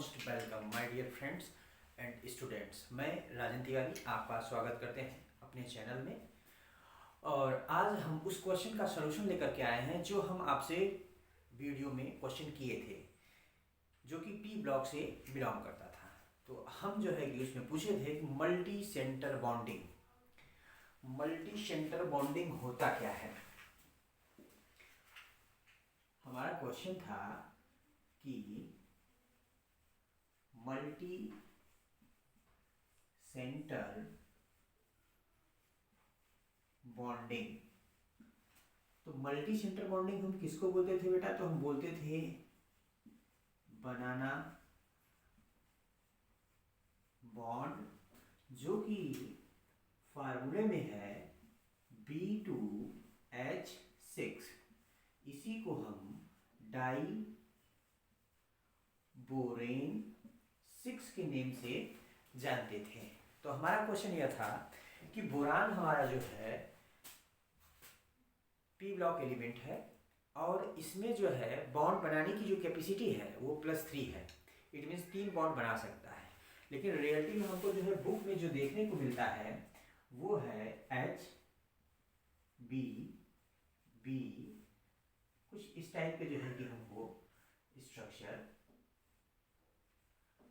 Most welcome my dear friends and students. मैं राजन तिवारी आपका स्वागत करते हैं अपने चैनल में। और आज हम उस क्वेश्चन का सलूशन लेकर के आए हैं जो हम आपसे वीडियो में क्वेश्चन किए थे, जो कि पी ब्लॉक से बिलोंग करता था। तो हम जो है कि उसमें पूछे थे कि मल्टी सेंटर बॉन्डिंग होता क्या है। हमारा क्वेश्चन था कि मल्टी सेंटर बॉन्डिंग, तो मल्टी सेंटर बॉन्डिंग हम किसको बोलते थे बेटा? तो हम बोलते थे बनाना बॉन्ड, जो कि फार्मूले में है B2H6। इसी को हम डाई बोरेन 6 के नेम से जानते थे। तो हमारा क्वेश्चन यह था कि बोरान हमारा जो है पी ब्लॉक एलिमेंट है और इसमें जो है बॉन्ड बनाने की जो कैपेसिटी है वो +3 है। इट मीन्स 3 बॉन्ड बना सकता है। लेकिन रियलिटी में हमको जो है बुक में जो देखने को मिलता है वो है HBB, कुछ इस टाइप के जो है कि हमको स्ट्रक्चर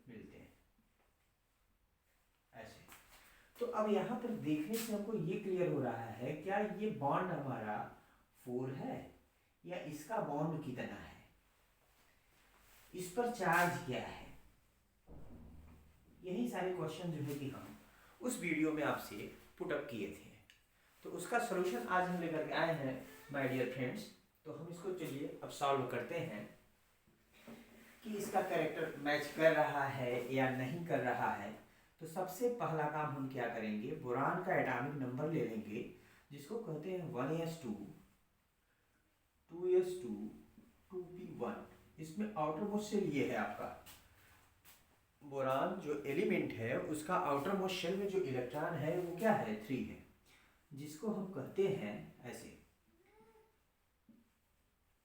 मिलते हैं ऐसे। तो अब यहाँ पर देखने से हमको ये क्लियर हो रहा है, क्या ये बॉन्ड हमारा 4 है या इसका बॉन्ड कितना है, इस पर चार्ज क्या है। यही सारे क्वेश्चन जो है कि हम उस वीडियो में आपसे पुट अप किए थे। तो उसका सलूशन आज हम लेकर के आए हैं माय डियर फ्रेंड्स। तो हम इसको चलिए अब सॉल्व करते हैं कि इसका कैरेक्टर मैच कर रहा है या नहीं कर रहा है। तो सबसे पहला काम हम क्या करेंगे, बोरान का एटॉमिक नंबर ले लेंगे जिसको कहते हैं 1s2 2s2 2p1। इसमें आउटर मोस्ट शेल ये है आपका बोरान जो एलिमेंट है, उसका आउटर मोस्ट शेल में जो इलेक्ट्रॉन है वो क्या है, 3 है, जिसको हम कहते हैं ऐसे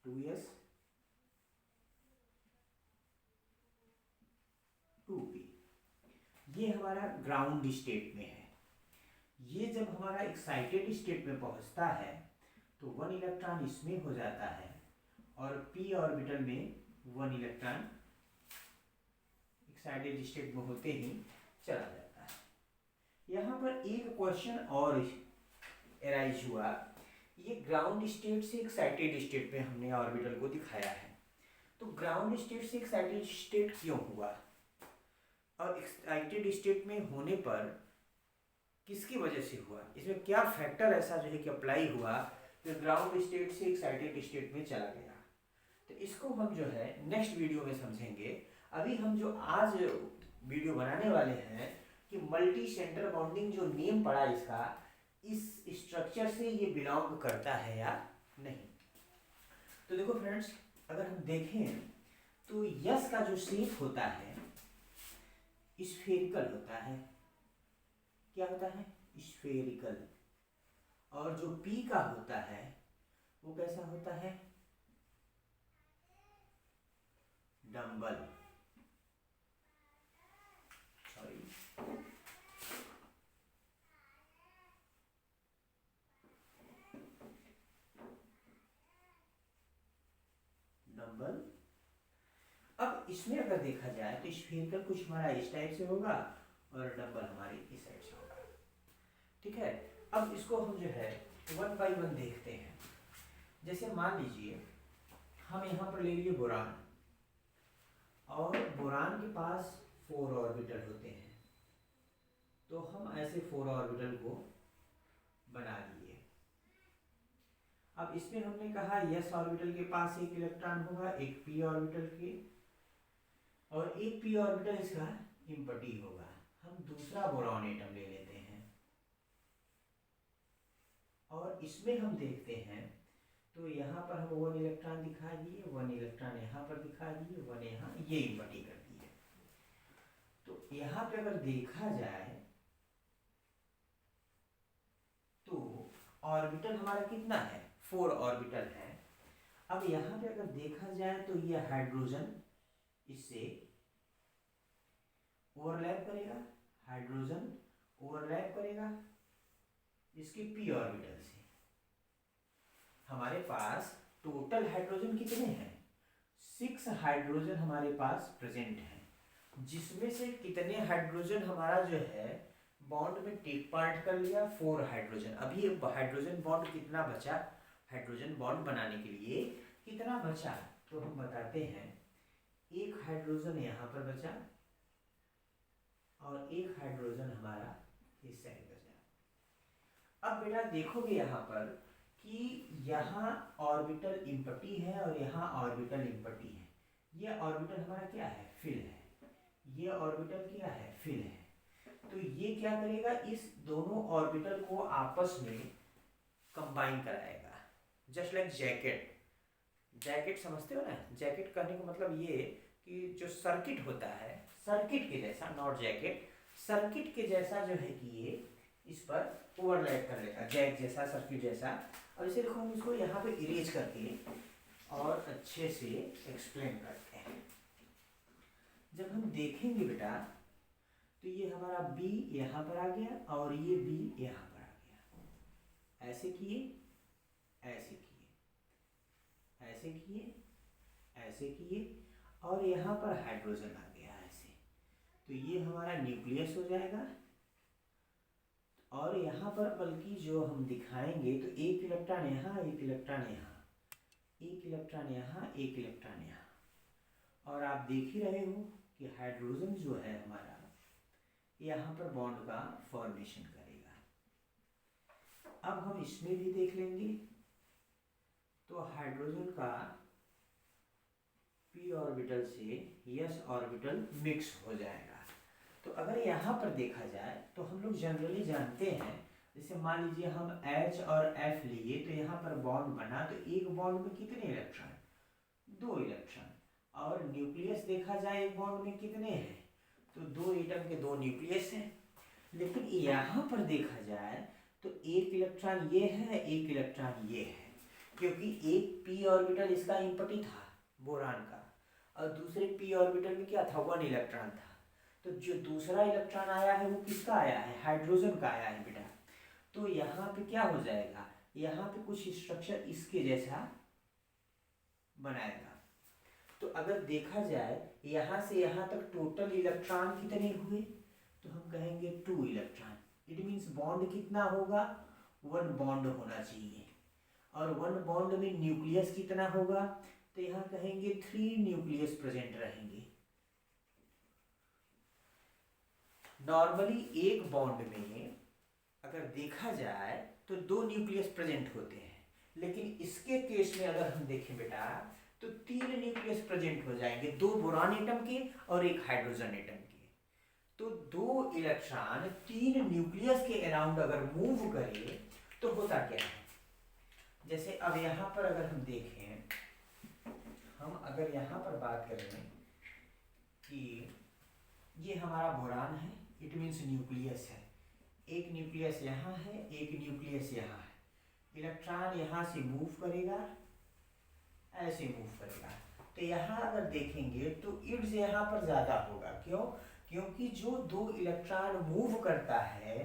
2s 2p। ये हमारा ग्राउंड स्टेट में है। ये जब हमारा एक्साइटेड स्टेट में पहुंचता है तो 1 इलेक्ट्रॉन इसमें हो जाता है और p ऑर्बिटल में 1 इलेक्ट्रॉन एक्साइटेड स्टेट में होते ही चला जाता है। यहाँ पर एक क्वेश्चन और एराइज हुआ, ये ग्राउंड स्टेट से एक्साइटेड स्टेट में हमने ऑर्बिटल को दिखाया है। तो ग्राउंड स्टेट से एक्साइटेड स्टेट क्यों हुआ और एक्साइटेड स्टेट में होने पर किसकी वजह से हुआ, इसमें क्या फैक्टर ऐसा जो है कि अप्लाई हुआ जो ग्राउंड स्टेट से एक्साइटेड स्टेट में चला गया। तो इसको हम जो है नेक्स्ट वीडियो में समझेंगे। अभी हम जो आज वीडियो बनाने वाले हैं कि मल्टी सेंटर बॉन्डिंग जो नेम पड़ा इसका, इस स्ट्रक्चर से ये बिलोंग करता है या नहीं। तो देखो फ्रेंड्स, अगर हम देखें तो यस का जो शेप होता है स्फेरिकल होता है। क्या होता है? स्फेरिकल। और जो पी का होता है वो कैसा होता है? डम्बल। Sorry, dumbbell. अब इसमें अगर देखा जाए तो स्फेरिकल कुछ हमारा इस टाइप से होगा और डम्बल हमारी इस साइड से होगा। ठीक है, अब इसको हम जो है 1 बाई 1 देखते हैं। जैसे मान लीजिए हम यहाँ पर ले लिए बोरान और बोरान के पास 4 ऑर्बिटल होते हैं। तो हम ऐसे 4 ऑर्बिटल को बना लिए। अब इसमें हमने कहा यस ऑर्बिटल के पास एक इलेक्ट्रॉन होगा, एक पी ऑर्बिटल के, और एक पी ऑर्बिटल इसका इम्पटी होगा। हम दूसरा बोरॉन एटम ले लेते हैं और इसमें हम देखते हैं तो यहाँ पर हम 1 इलेक्ट्रॉन दिखा दिए, 1 इलेक्ट्रॉन यहाँ पर दिखा दिए, 1 यहाँ, ये इम्पटी कर दिए। तो यहाँ पे अगर देखा जाए तो ऑर्बिटल हमारा कितना है? 4 ऑर्बिटल है। अब यहाँ पे अगर देखा जाए तो ये हाइड्रोजन इससे ओवरलैप करेगा, हाइड्रोजन ओवरलैप करेगा इसके पी ऑर्बिटल से। हमारे पास टोटल हाइड्रोजन कितने हैं? 6 हाइड्रोजन हमारे पास प्रेजेंट हैं, जिसमें से कितने हाइड्रोजन हमारा जो है बॉन्ड में टेक पार्ट कर लिया? 4 हाइड्रोजन। अभी हाइड्रोजन बॉन्ड कितना बचा? हाइड्रोजन बॉन्ड बनाने के लिए कितना बचा? तो हम बताते हैं, एक हाइड्रोजन यहाँ पर बचा और एक हाइड्रोजन हमारा इस साइड बचा। अब बेटा देखोगे यहाँ पर कि यहाँ ऑर्बिटल इम्पटी है और यहाँ ऑर्बिटल इम्पटी है। ये ऑर्बिटल हमारा क्या है? फिल है। ये ऑर्बिटल क्या है? फिल है। तो ये क्या करेगा? इस दोनों ऑर्बिटल को आपस में कंबाइन कराएगा, जस्ट लाइक जैकेट। जैकेट समझते हो ना? जैकेट करने का मतलब ये कि जो सर्किट होता है, सर्किट के जैसा, नॉट जैकेट, सर्किट के जैसा जो है कि ये इस पर ओवरलैप कर लेगा, जैक जैसा, सर्किट जैसा। और इसे देखो हम इसको यहाँ पे इरेज करके और अच्छे से एक्सप्लेन करते हैं। जब हम देखेंगे बेटा तो ये हमारा B यहाँ पर आ गया और ये B यहाँ पर आ गया। ऐसे किए, ऐसे किए, ऐसे किए, ऐसे किए और यहाँ पर हाइड्रोजन आ गया ऐसे। तो ये हमारा न्यूक्लियस हो जाएगा। और यहाँ पर बल्कि जो हम दिखाएंगे तो एक इलेक्ट्रॉन यहाँ, एक इलेक्ट्रॉन यहाँ, एक इलेक्ट्रॉन यहाँ, एक इलेक्ट्रॉन यहाँ। और आप देख ही रहे हो कि हाइड्रोजन जो है हमारा यहाँ पर बॉन्ड का फॉर्मेशन करेगा। अब हम इसमें भी देख लेंगे तो हाइड्रोजन का p ऑर्बिटल से s ऑर्बिटल मिक्स हो जाएगा। तो अगर यहाँ पर देखा जाए तो हम लोग जनरली जानते हैं, जैसे मान लीजिए हम H और F लिए तो यहाँ पर बॉन्ड बना, तो एक बॉन्ड में कितने इलेक्ट्रॉन? 2 इलेक्ट्रॉन। और न्यूक्लियस देखा जाए एक बॉन्ड में कितने हैं? तो 2 एटम के 2 न्यूक्लियस हैं। लेकिन यहाँ पर देखा जाए तो एक इलेक्ट्रॉन ये है, एक इलेक्ट्रॉन ये है, क्योंकि एक p ऑर्बिटल इसका इम्पटी था बोरान का और दूसरे p ऑर्बिटल में क्या था? 1 इलेक्ट्रॉन था। तो जो दूसरा इलेक्ट्रॉन आया है वो किसका आया है? हाइड्रोजन का आया है बेटा। तो यहाँ पे क्या हो जाएगा? यहाँ पे कुछ स्ट्रक्चर इसके जैसा बनाएगा। तो अगर देखा जाए यहाँ से यहाँ तक टोटल इलेक्ट्रॉन कितने हुए? तो हम कहेंगे 2 इलेक्ट्रॉन। इट मीन्स बॉन्ड कितना होगा? 1 बॉन्ड होना चाहिए। और 1 बॉन्ड में न्यूक्लियस कितना होगा? तो यहाँ कहेंगे 3 न्यूक्लियस प्रेजेंट रहेंगे। नॉर्मली एक बॉन्ड में अगर देखा जाए तो 2 न्यूक्लियस प्रेजेंट होते हैं, लेकिन इसके केस में अगर हम देखें बेटा तो 3 न्यूक्लियस प्रेजेंट हो जाएंगे, 2 बोरान एटम के और एक हाइड्रोजन एटम के। तो 2 इलेक्ट्रॉन 3 न्यूक्लियस के अराउंड अगर मूव करे तो होता क्या है? जैसे अब यहाँ पर अगर हम देखें, हम अगर यहाँ पर बात करें कि ये हमारा बोरान है, इट मीन्स न्यूक्लियस है, एक न्यूक्लियस यहाँ है, एक न्यूक्लियस यहाँ है। इलेक्ट्रॉन यहाँ से मूव करेगा, ऐसे मूव करेगा। तो यहाँ अगर देखेंगे तो इड्स यहाँ पर ज़्यादा होगा। क्यों? क्योंकि जो 2 इलेक्ट्रॉन मूव करता है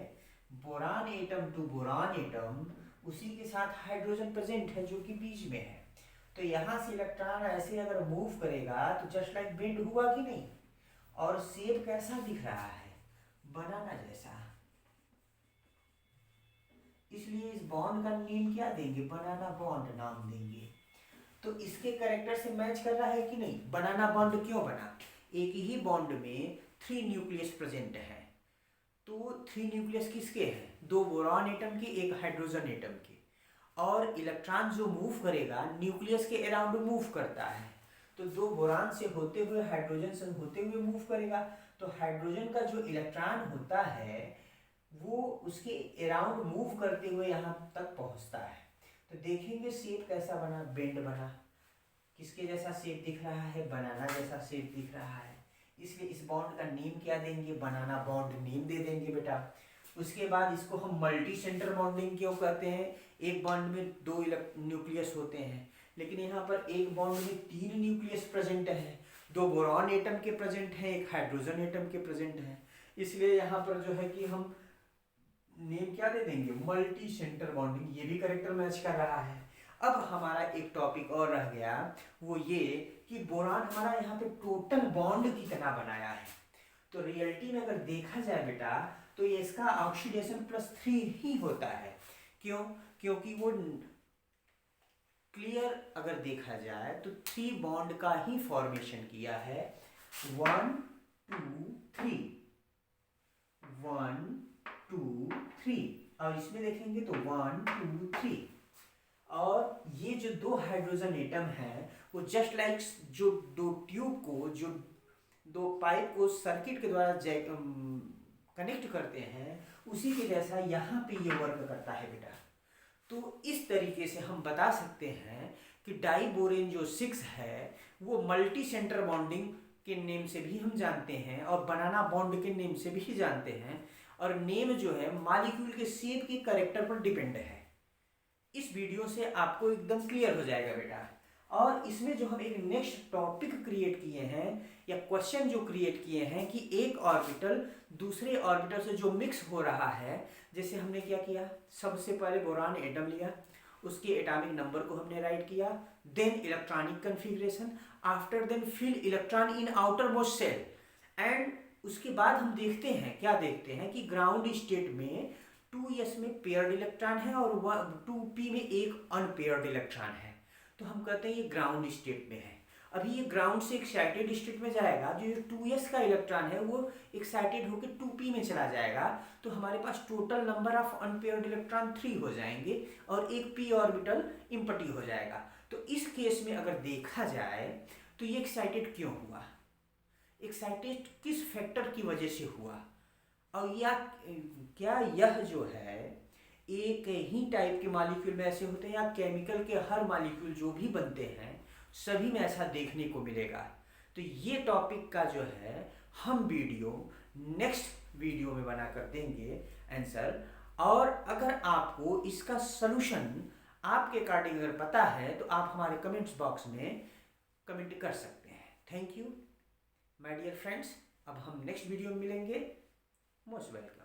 boron atom to boron atom, उसी के साथ हाइड्रोजन प्रेजेंट है जो कि बीच में है। तो यहाँ से इलेक्ट्रॉन ऐसे अगर मूव करेगा तो जस्ट लाइक बेंड हुआ कि नहीं? और शेप कैसा दिख रहा है? बनाना जैसा। इसलिए इस बॉन्ड का नेम क्या देंगे? बनाना बॉन्ड नाम देंगे। तो इसके कैरेक्टर से मैच कर रहा है कि नहीं? बनाना बॉन्ड क्यों बना? एक ही बॉन्ड में 3 न्यूक्लियस प्रेजेंट है। तो 3 न्यूक्लियस किसके हैं? 2 बोरान एटम के, एक हाइड्रोजन एटम के। और इलेक्ट्रॉन जो मूव करेगा न्यूक्लियस के अराउंड मूव करता है, तो 2 बोरान से होते हुए हाइड्रोजन से होते हुए मूव करेगा। तो हाइड्रोजन का जो इलेक्ट्रॉन होता है वो उसके अराउंड मूव करते हुए यहाँ तक पहुँचता है। तो देखेंगे शेप कैसा बना? बेंड बना। किसके जैसा शेप दिख रहा है? बनाना जैसा शेप दिख रहा है। इसलिए इस बॉन्ड का नेम क्या देंगे? बनाना बॉन्ड नेम दे देंगे बेटा। उसके बाद इसको हम मल्टी सेंटर बॉन्डिंग क्यों कहते हैं? एक बॉन्ड में 2 न्यूक्लियस होते हैं, लेकिन यहाँ पर एक बॉन्ड में 3 न्यूक्लियस प्रेजेंट है, दो बोरॉन एटम के प्रेजेंट हैं, एक हाइड्रोजन एटम के प्रेजेंट हैं, इसलिए यहाँ पर जो है कि हम नेम क्या दे देंगे, मल्टी सेंटर बॉन्डिंग। ये भी करेक्टर मैच कर रहा है। अब हमारा एक टॉपिक और रह गया, वो ये कि बोरान हमारा यहाँ पे टोटल बॉन्ड कितना बनाया है। तो रियलिटी में अगर देखा जाए बेटा, तो ये इसका ऑक्सीडेशन +3 ही होता है। क्यों? क्योंकि वो क्लियर अगर देखा जाए तो 3 बॉन्ड का ही फॉर्मेशन किया है। 1 2 3, 1 2 3, और इसमें देखेंगे तो 1 2 3। और ये जो दो हाइड्रोजन एटम है वो जस्ट लाइक जो दो ट्यूब को, जो दो पाइप को सर्किट के द्वारा कनेक्ट करते हैं, उसी के जैसा यहाँ पे ये वर्क करता है बेटा। तो इस तरीके से हम बता सकते हैं कि डाइबोरेन जो 6 है वो मल्टी सेंटर बॉन्डिंग के नेम से भी हम जानते हैं और बनाना बॉन्ड के नेम से भी जानते हैं, और नेम जो है मॉलिक्यूल के शेप के कैरेक्टर पर डिपेंड है। इस वीडियो से आपको एकदम क्लियर हो जाएगा बेटा। और इसमें जो हम एक नेक्स्ट टॉपिक क्रिएट किए हैं या क्वेश्चन जो क्रिएट किए हैं कि एक ऑर्बिटल दूसरे ऑर्बिटल से जो मिक्स हो रहा है, जैसे हमने क्या किया, सबसे पहले बोरान एटम लिया, उसके एटॉमिक नंबर को हमने राइट किया, then electronic configuration, after then fill electron in outermost shell, and उसके बाद हम देखते हैं, क्या देखते हैं कि ग्राउंड स्टेट में 2s में पेयर्ड इलेक्ट्रॉन है और 2p में एक अनपेयर्ड इलेक्ट्रॉन है। तो हम कहते हैं ये ग्राउंड स्टेट में है। अभी ये ग्राउंड से एक्साइटेड स्टेट में जाएगा, जो 2s का इलेक्ट्रॉन है वो एक्साइटेड होकर 2p में चला जाएगा, तो हमारे पास total number of unpaired electron 3 हो जाएंगे और एक p ऑर्बिटल इम्पटी हो जाएगा। तो इस केस में अगर देखा जाए तो ये एक्साइटेड क्यों हुआ, एक्साइटेड किस फैक्टर की वजह से हुआ, और या क्या यह जो है एक ही टाइप के मॉलिक्यूल में ऐसे होते हैं, या केमिकल के हर मॉलिक्यूल जो भी बनते हैं सभी में ऐसा देखने को मिलेगा। तो ये टॉपिक का जो है हम वीडियो नेक्स्ट वीडियो में बना कर देंगे आंसर। और अगर आपको इसका सलूशन आपके अकॉर्डिंग अगर पता है तो आप हमारे कमेंट्स बॉक्स में कमेंट कर सकते हैं। Thank you my dear friends. अब हम नेक्स्ट वीडियो में मिलेंगे। Most welcome.